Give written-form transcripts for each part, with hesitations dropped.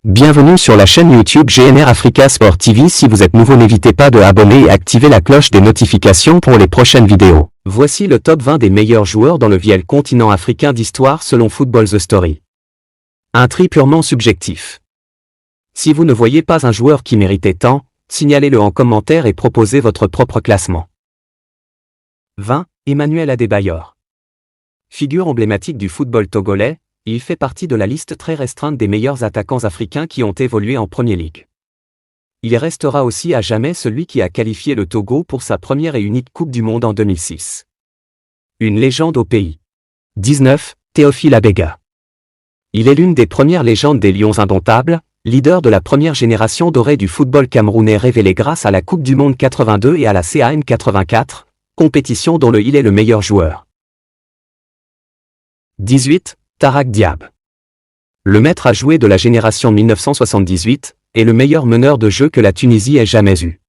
Bienvenue sur la chaîne YouTube GNR Africa Sport TV. Si vous êtes nouveau, n'hésitez pas de abonner et activer la cloche des notifications pour les prochaines vidéos. Voici le top 20 des meilleurs joueurs dans le viel continent africain d'histoire selon Football The Story. Un tri purement subjectif. Si vous ne voyez pas un joueur qui méritait tant, signalez-le en commentaire et proposez votre propre classement. 20. Emmanuel Adebayor. Figure emblématique du football togolais, il fait partie de la liste très restreinte des meilleurs attaquants africains qui ont évolué en Premier League. Il restera aussi à jamais celui qui a qualifié le Togo pour sa première et unique Coupe du Monde en 2006. Une légende au pays. 19. Théophile Abega. Il est l'une des premières légendes des Lions indomptables, leader de la première génération dorée du football camerounais révélée grâce à la Coupe du Monde 82 et à la CAN 84, compétition dont il est le meilleur joueur. 18. Tarak Diab. Le maître à jouer de la génération 1978 est le meilleur meneur de jeu que la Tunisie ait jamais eu.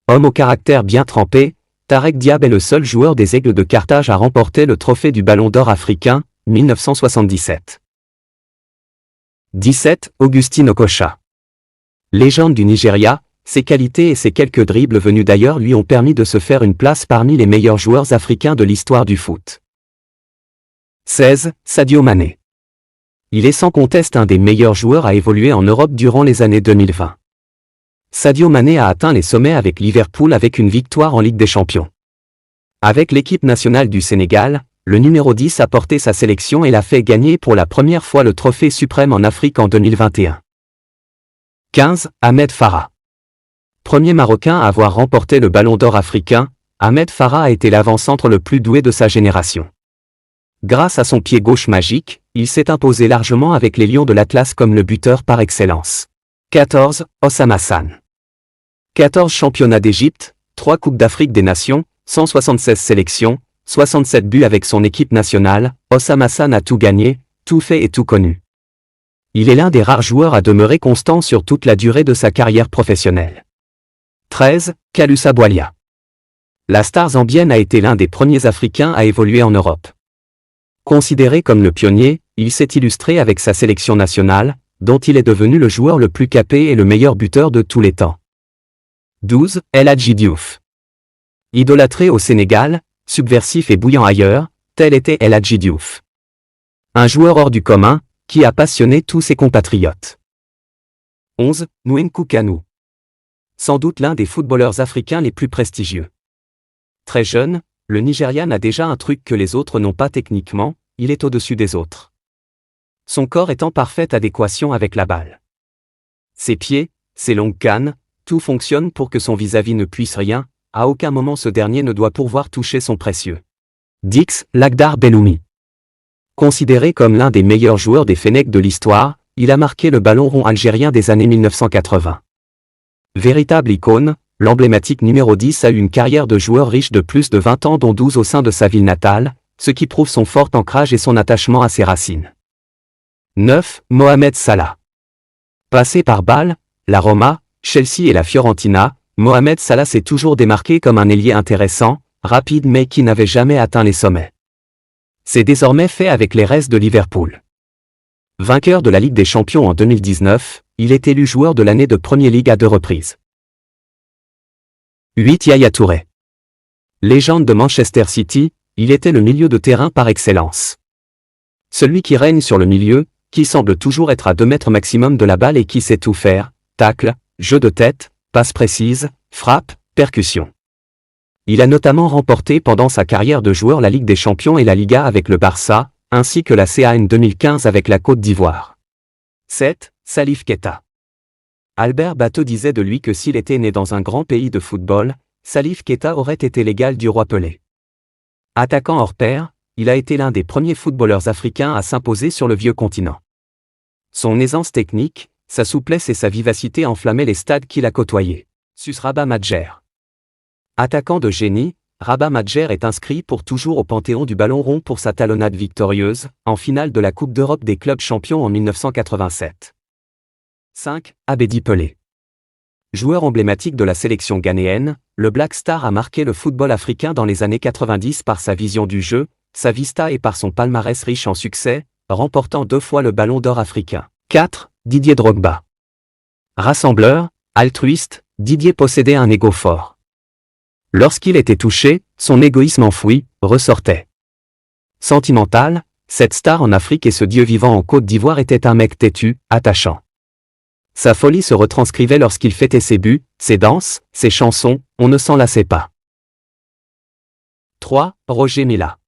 Homme au caractère bien trempé, Tarak Diab est le seul joueur des Aigles de Carthage à remporter le trophée du Ballon d'Or africain, 1977. 17. Augustine Okocha. Légende du Nigeria, ses qualités et ses quelques dribbles venus d'ailleurs lui ont permis de se faire une place parmi les meilleurs joueurs africains de l'histoire du foot. 16. Sadio Mané. Il est sans conteste un des meilleurs joueurs à évoluer en Europe durant les années 2020. Sadio Mané a atteint les sommets avec Liverpool avec une victoire en Ligue des Champions. Avec l'équipe nationale du Sénégal, le numéro 10 a porté sa sélection et l'a fait gagner pour la première fois le trophée suprême en Afrique en 2021. 15. Ahmed Farah. Premier Marocain à avoir remporté le Ballon d'Or africain, Ahmed Farah a été l'avant-centre le plus doué de sa génération. Grâce à son pied gauche magique, il s'est imposé largement avec les Lions de l'Atlas comme le buteur par excellence. 14. Hossam Hassan. 14 championnats d'Égypte, 3 Coupes d'Afrique des Nations, 176 sélections, 67 buts avec son équipe nationale, Hossam Hassan a tout gagné, tout fait et tout connu. Il est l'un des rares joueurs à demeurer constant sur toute la durée de sa carrière professionnelle. 13. Kalusa Bwalia. La star zambienne a été l'un des premiers Africains à évoluer en Europe. Considéré comme le pionnier, il s'est illustré avec sa sélection nationale, dont il est devenu le joueur le plus capé et le meilleur buteur de tous les temps. 12. El Hadji Diouf. Idolâtré au Sénégal, subversif et bouillant ailleurs, tel était El Hadji Diouf. Un joueur hors du commun, qui a passionné tous ses compatriotes. 11. Nwankwo Kanu. Sans doute l'un des footballeurs africains les plus prestigieux. Très jeune, le Nigérian a déjà un truc que les autres n'ont pas techniquement, il est au-dessus des autres. Son corps est en parfaite adéquation avec la balle. Ses pieds, ses longues cannes, tout fonctionne pour que son vis-à-vis ne puisse rien, à aucun moment ce dernier ne doit pouvoir toucher son précieux. 10. Lagdar Belloumi. Considéré comme l'un des meilleurs joueurs des Fennecs de l'histoire, il a marqué le ballon rond algérien des années 1980. Véritable icône, l'emblématique numéro 10 a eu une carrière de joueur riche de plus de 20 ans dont 12 au sein de sa ville natale, ce qui prouve son fort ancrage et son attachement à ses racines. 9. Mohamed Salah. Passé par Bâle, la Roma, Chelsea et la Fiorentina, Mohamed Salah s'est toujours démarqué comme un ailier intéressant, rapide mais qui n'avait jamais atteint les sommets. C'est désormais fait avec les restes de Liverpool. Vainqueur de la Ligue des Champions en 2019, il est élu joueur de l'année de Premier League à 2 reprises. 8. Yaya Touré. Légende de Manchester City, il était le milieu de terrain par excellence. Celui qui règne sur le milieu, qui semble toujours être à 2 mètres maximum de la balle et qui sait tout faire, tacle, jeu de tête, passe précise, frappe, percussion. Il a notamment remporté pendant sa carrière de joueur la Ligue des Champions et la Liga avec le Barça, ainsi que la CAN 2015 avec la Côte d'Ivoire. 7. Salif Keita. Albert Bateau disait de lui que s'il était né dans un grand pays de football, Salif Keita aurait été l'égal du roi Pelé. Attaquant hors pair, il a été l'un des premiers footballeurs africains à s'imposer sur le vieux continent. Son aisance technique, sa souplesse et sa vivacité enflammaient les stades qu'il a côtoyés. Sus Rabah Madjer. Attaquant de génie, Rabah Madjer est inscrit pour toujours au panthéon du ballon rond pour sa talonnade victorieuse, en finale de la Coupe d'Europe des clubs champions en 1987. 5. Abedi Pelé. Joueur emblématique de la sélection ghanéenne, le Black Star a marqué le football africain dans les années 90 par sa vision du jeu, sa vista et par son palmarès riche en succès, remportant 2 fois le Ballon d'Or africain. 4. Didier Drogba. Rassembleur, altruiste, Didier possédait un ego fort. Lorsqu'il était touché, son égoïsme enfoui ressortait. Sentimental, cette star en Afrique et ce dieu vivant en Côte d'Ivoire était un mec têtu, attachant. Sa folie se retranscrivait lorsqu'il fêtait ses buts, ses danses, ses chansons, on ne s'en lassait pas. 3. Roger Mila.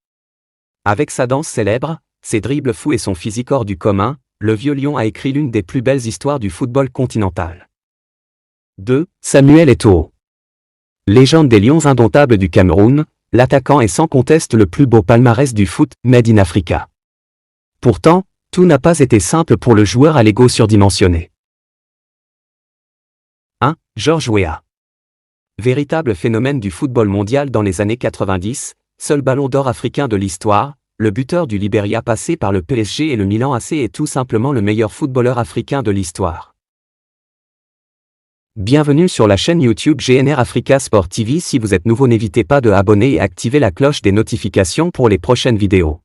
Avec sa danse célèbre, ses dribbles fous et son physique hors du commun, le vieux lion a écrit l'une des plus belles histoires du football continental. 2. Samuel Eto'o. Légende des Lions indomptables du Cameroun, l'attaquant est sans conteste le plus beau palmarès du foot, made in Africa. Pourtant, tout n'a pas été simple pour le joueur à l'ego surdimensionné. 1. George Weah. Véritable phénomène du football mondial dans les années 90, seul ballon d'or africain de l'histoire, le buteur du Liberia passé par le PSG et le Milan AC est tout simplement le meilleur footballeur africain de l'histoire. Bienvenue sur la chaîne YouTube GNR Africa Sport TV. Si vous êtes nouveau, n'hésitez pas de abonner et activer la cloche des notifications pour les prochaines vidéos.